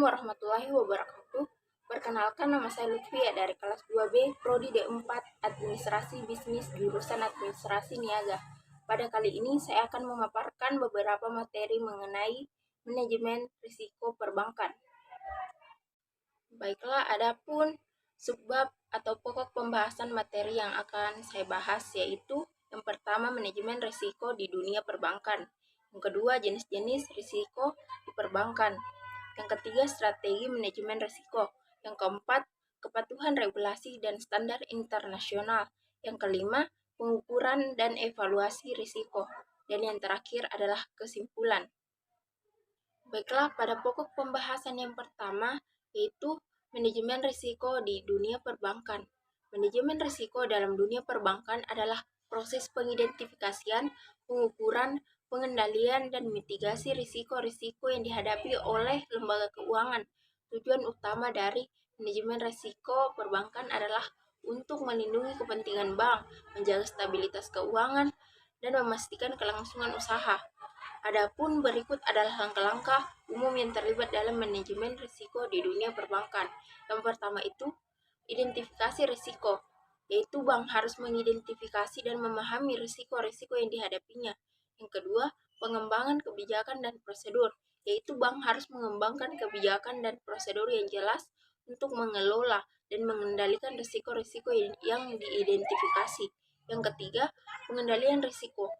warahmatullahi wabarakatuh. Perkenalkan, nama saya Lutfia dari kelas 2B, Prodi D4 Administrasi Bisnis jurusan Administrasi Niaga. Pada kali ini saya akan memaparkan beberapa materi mengenai manajemen risiko perbankan. Baiklah, adapun subbab atau pokok pembahasan materi yang akan saya bahas yaitu yang pertama, manajemen risiko di dunia perbankan. Yang kedua, jenis-jenis risiko di perbankan. Yang ketiga, strategi manajemen risiko. Yang keempat, kepatuhan regulasi dan standar internasional. Yang kelima, pengukuran dan evaluasi risiko. Dan yang terakhir adalah kesimpulan. Baiklah, pada pokok pembahasan yang pertama, yaitu manajemen risiko di dunia perbankan. Manajemen risiko dalam dunia perbankan adalah proses pengidentifikasian, pengukuran, pengendalian, dan mitigasi risiko-risiko yang dihadapi oleh lembaga keuangan. Tujuan utama dari manajemen risiko perbankan adalah untuk melindungi kepentingan bank, menjaga stabilitas keuangan, dan memastikan kelangsungan usaha. Adapun berikut adalah langkah-langkah umum yang terlibat dalam manajemen risiko di dunia perbankan. Yang pertama itu, identifikasi risiko, yaitu bank harus mengidentifikasi dan memahami risiko-risiko yang dihadapinya. Yang kedua, pengembangan kebijakan dan prosedur, yaitu bank harus mengembangkan kebijakan dan prosedur yang jelas untuk mengelola dan mengendalikan risiko-risiko yang diidentifikasi. Yang ketiga, pengendalian risiko.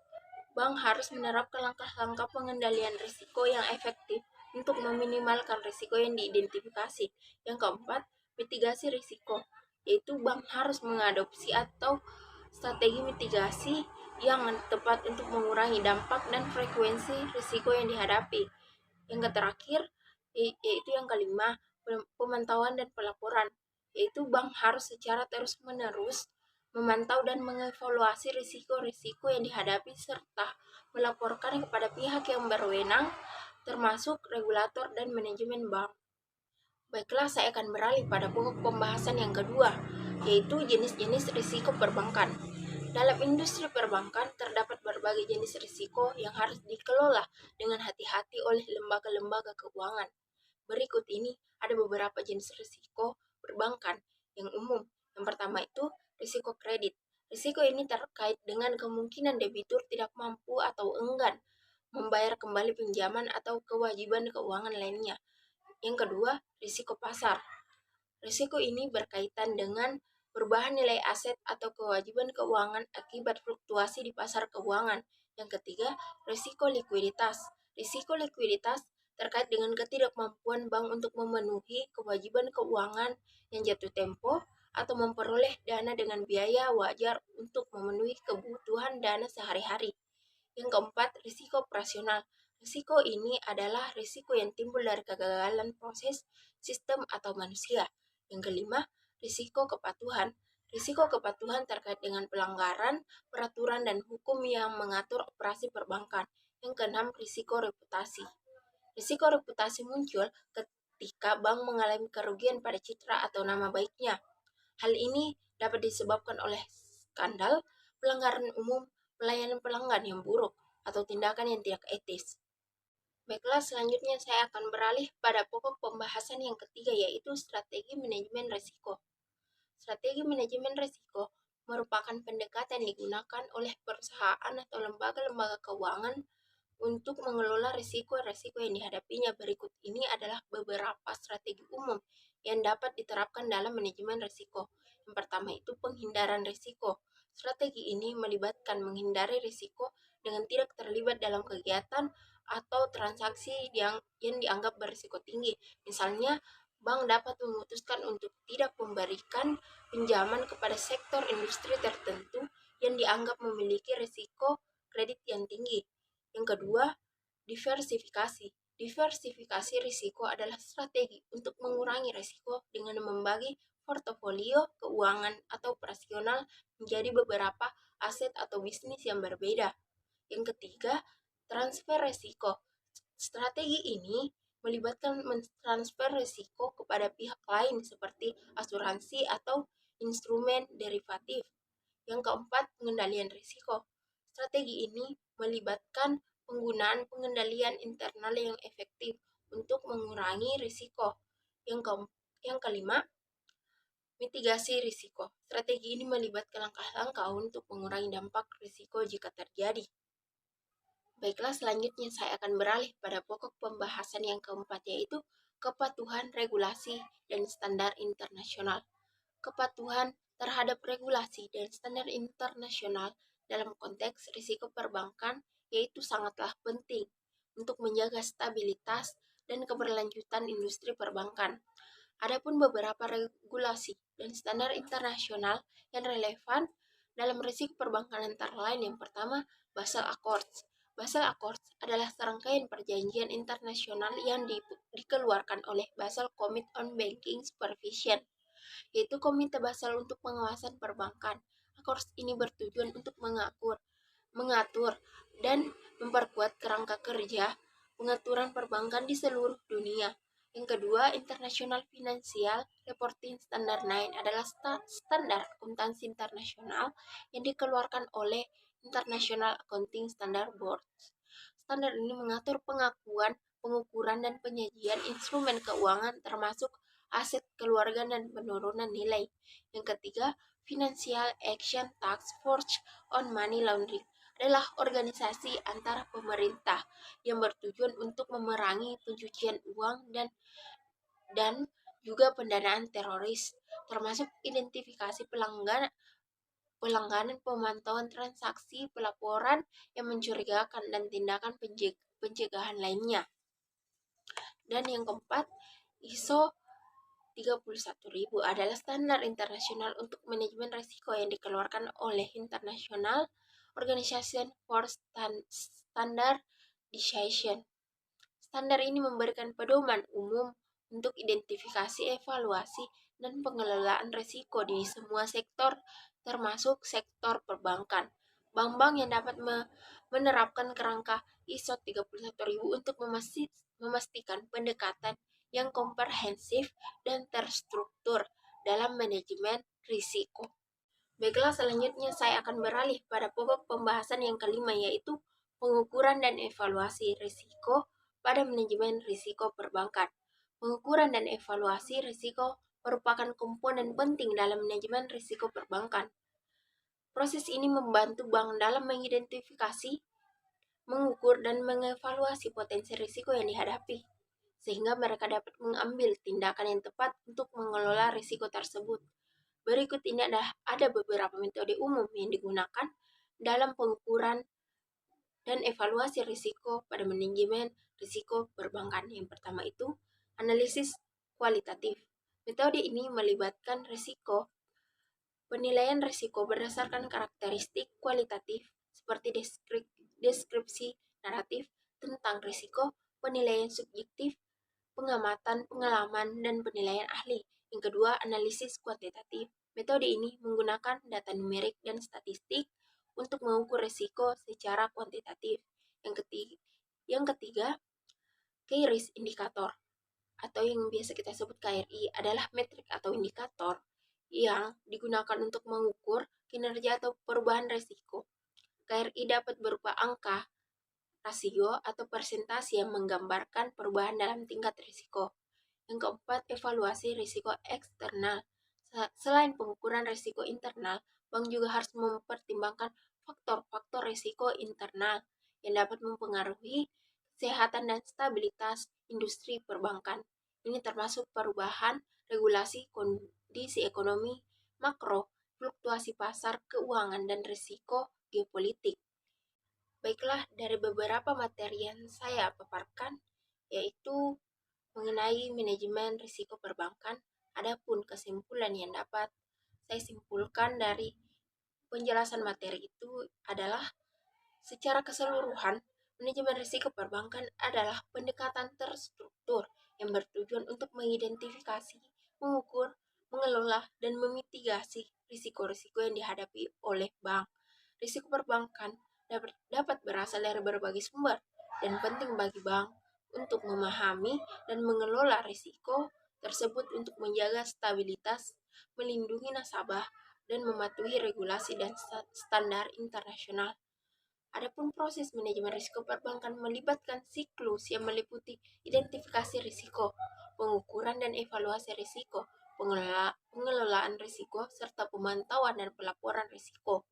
Bank harus menerapkan langkah-langkah pengendalian risiko yang efektif untuk meminimalkan risiko yang diidentifikasi. Yang keempat, mitigasi risiko, yaitu bank harus mengadopsi atau strategi mitigasi yang tepat untuk mengurangi dampak dan frekuensi risiko yang dihadapi. Yang terakhir, yaitu yang kelima, pemantauan dan pelaporan, yaitu bank harus secara terus-menerus memantau dan mengevaluasi risiko-risiko yang dihadapi serta melaporkan kepada pihak yang berwenang, termasuk regulator dan manajemen bank. Baiklah, saya akan beralih pada pokok pembahasan yang kedua, yaitu jenis-jenis risiko perbankan. Dalam industri perbankan, terdapat berbagai jenis risiko yang harus dikelola dengan hati-hati oleh lembaga-lembaga keuangan. Berikut ini ada beberapa jenis risiko perbankan yang umum. Yang pertama itu, risiko kredit. Risiko ini terkait dengan kemungkinan debitur tidak mampu atau enggan membayar kembali pinjaman atau kewajiban keuangan lainnya. Yang kedua, risiko pasar. Risiko ini berkaitan dengan perubahan nilai aset atau kewajiban keuangan akibat fluktuasi di pasar keuangan. Yang ketiga, risiko likuiditas. Risiko likuiditas terkait dengan ketidakmampuan bank untuk memenuhi kewajiban keuangan yang jatuh tempo atau memperoleh dana dengan biaya wajar untuk memenuhi kebutuhan dana sehari-hari. Yang keempat, risiko operasional. Risiko ini adalah risiko yang timbul dari kegagalan proses, sistem, atau manusia. Yang kelima, risiko kepatuhan. Risiko kepatuhan terkait dengan pelanggaran, peraturan, dan hukum yang mengatur operasi perbankan. Yang keenam, risiko reputasi. Risiko reputasi muncul ketika bank mengalami kerugian pada citra atau nama baiknya. Hal ini dapat disebabkan oleh skandal, pelanggaran umum, pelayanan pelanggan yang buruk, atau tindakan yang tidak etis. Baiklah, selanjutnya saya akan beralih pada pokok pembahasan yang ketiga, yaitu strategi manajemen risiko. Strategi manajemen risiko merupakan pendekatan yang digunakan oleh perusahaan atau lembaga-lembaga keuangan untuk mengelola risiko-risiko yang dihadapinya. Berikut ini adalah beberapa strategi umum yang dapat diterapkan dalam manajemen risiko. Yang pertama itu penghindaran risiko. Strategi ini melibatkan menghindari risiko dengan tidak terlibat dalam kegiatan atau transaksi yang dianggap berisiko tinggi. Misalnya, bank dapat memutuskan untuk tidak memberikan pinjaman kepada sektor industri tertentu yang dianggap memiliki risiko kredit yang tinggi. Yang kedua, diversifikasi. Diversifikasi risiko adalah strategi untuk mengurangi risiko dengan membagi portofolio keuangan atau operasional menjadi beberapa aset atau bisnis yang berbeda. Yang ketiga, transfer risiko. Strategi ini melibatkan mentransfer risiko kepada pihak lain seperti asuransi atau instrumen derivatif. Yang keempat, pengendalian risiko. Strategi ini melibatkan penggunaan pengendalian internal yang efektif untuk mengurangi risiko. Yang kelima, mitigasi risiko. Strategi ini melibatkan langkah-langkah untuk mengurangi dampak risiko jika terjadi. Baiklah, selanjutnya saya akan beralih pada pokok pembahasan yang keempat, yaitu kepatuhan regulasi dan standar internasional. Kepatuhan terhadap regulasi dan standar internasional dalam konteks risiko perbankan yaitu sangatlah penting untuk menjaga stabilitas dan keberlanjutan industri perbankan. Adapun beberapa regulasi dan standar internasional yang relevan dalam risiko perbankan antara lain yang pertama, Basel Accords. Basel Accords adalah serangkaian perjanjian internasional yang dikeluarkan oleh Basel Committee on Banking Supervision, yaitu Komite Basel untuk pengawasan perbankan. Accords ini bertujuan untuk mengatur dan memperkuat kerangka kerja pengaturan perbankan di seluruh dunia. Yang kedua, International Financial Reporting Standard 9 adalah standar akuntansi internasional yang dikeluarkan oleh International Accounting Standard Board. Standar ini mengatur pengakuan, pengukuran, dan penyajian instrumen keuangan termasuk aset keluarga dan penurunan nilai. Yang ketiga, Financial Action Task Force on Money Laundering adalah organisasi antara pemerintah yang bertujuan untuk memerangi pencucian uang dan juga pendanaan teroris, termasuk identifikasi pelanggaran pemantauan transaksi, pelaporan yang mencurigakan, dan tindakan pencegahan lainnya. Dan yang keempat, ISO 31000 adalah standar internasional untuk manajemen risiko yang dikeluarkan oleh International Organization for Standardization. Standar ini memberikan pedoman umum untuk identifikasi, evaluasi, dan pengelolaan risiko di semua sektor, termasuk sektor perbankan. Bank-bank yang dapat menerapkan kerangka ISO 31000 untuk memastikan pendekatan yang komprehensif dan terstruktur dalam manajemen risiko. Baiklah, selanjutnya saya akan beralih pada pokok pembahasan yang kelima, yaitu pengukuran dan evaluasi risiko pada manajemen risiko perbankan. Pengukuran dan evaluasi risiko merupakan komponen penting dalam manajemen risiko perbankan. Proses ini membantu bank dalam mengidentifikasi, mengukur, dan mengevaluasi potensi risiko yang dihadapi, sehingga mereka dapat mengambil tindakan yang tepat untuk mengelola risiko tersebut. Berikut ini ada beberapa metode umum yang digunakan dalam pengukuran dan evaluasi risiko pada manajemen risiko perbankan. Yang pertama itu analisis kualitatif. Metode ini melibatkan penilaian risiko berdasarkan karakteristik kualitatif seperti deskripsi naratif tentang risiko, penilaian subjektif, pengamatan, pengalaman, dan penilaian ahli. Yang kedua, analisis kuantitatif. Metode ini menggunakan data numerik dan statistik untuk mengukur risiko secara kuantitatif. Yang ketiga, key risk indicator atau yang biasa kita sebut KRI adalah metrik atau indikator yang digunakan untuk mengukur kinerja atau perubahan risiko. KRI dapat berupa angka, rasio, atau persentase yang menggambarkan perubahan dalam tingkat risiko. Yang keempat, evaluasi risiko eksternal. Selain pengukuran risiko internal, bank juga harus mempertimbangkan faktor-faktor risiko internal yang dapat mempengaruhi kesehatan dan stabilitas industri perbankan. Ini termasuk perubahan regulasi, kondisi ekonomi makro, fluktuasi pasar keuangan, dan risiko geopolitik. Baiklah, dari beberapa materi yang saya paparkan, yaitu mengenai manajemen risiko perbankan, adapun kesimpulan yang dapat saya simpulkan dari penjelasan materi itu adalah secara keseluruhan, manajemen risiko perbankan adalah pendekatan terstruktur yang bertujuan untuk mengidentifikasi, mengukur, mengelola, dan memitigasi risiko-risiko yang dihadapi oleh bank. Risiko perbankan dapat berasal dari berbagai sumber dan penting bagi bank untuk memahami dan mengelola risiko tersebut untuk menjaga stabilitas, melindungi nasabah, dan mematuhi regulasi dan standar internasional. Adapun proses manajemen risiko perbankan melibatkan siklus yang meliputi identifikasi risiko, pengukuran dan evaluasi risiko, pengelolaan risiko, serta pemantauan dan pelaporan risiko.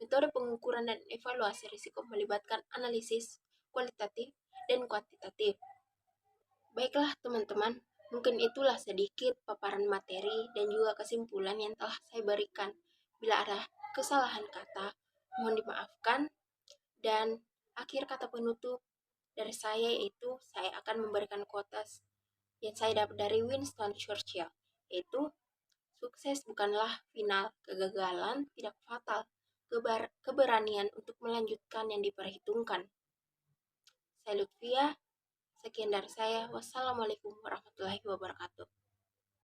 Metode pengukuran dan evaluasi risiko melibatkan analisis kualitatif dan kuantitatif. Baiklah teman-teman, mungkin itulah sedikit paparan materi dan juga kesimpulan yang telah saya berikan. Bila ada kesalahan kata, mohon dimaafkan. Dan akhir kata penutup dari saya yaitu saya akan memberikan quotes yang saya dapat dari Winston Churchill, yaitu sukses bukanlah final, kegagalan tidak fatal, keberanian untuk melanjutkan yang diperhitungkan. Saya Lutfia, sekian dari saya. Wassalamualaikum warahmatullahi wabarakatuh.